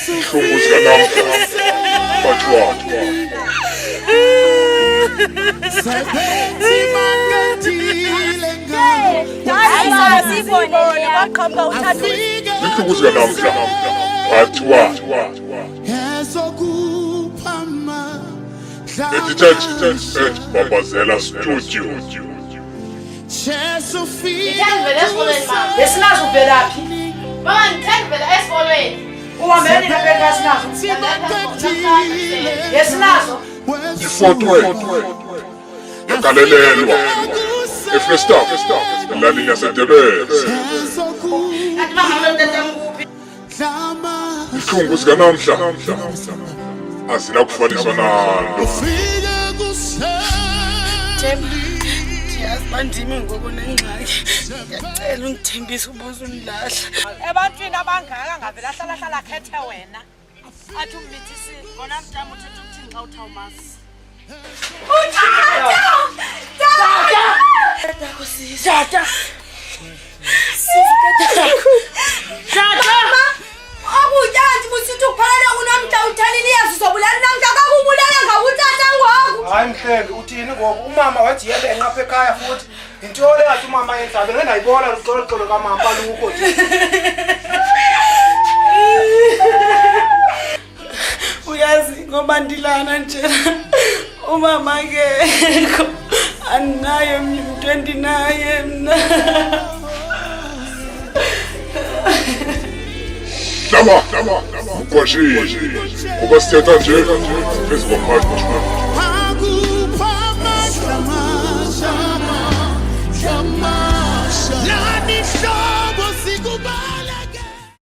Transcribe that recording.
Inhlungu zikanamhla bathiwa inhlungu zikanamhla bathiwa Edited Babazela Studio. Ifotwe yagalelelwa eFreystaff elalini yaseDurban. Inhlungu zikanamhla azinakufaniswa nalo. Bandimi ngokunengxaki ngiyacela ungithembise ubuze unilahla ebantwini abangaka ngavela hlala khethe wena athi umbithisi bona mntamo uthethe ukuthini xa uthawumasi Akuyanti musithi ukuphalela unamhla uthalile yazi sobulani namhla kakubulala ngakuthatha ngoku. Hayi mhlengi uthini ngoku umama wathi yebe enqapha ekhaya futhi intole yathi umama yenzabe ngendayibona uxolo kamama balukho nje. uyazi ngoba ndilana nje umama akekho andinaye umuntu endinaye mna Lama, ukwashile, kuba sithetha nje phezu kwamanje.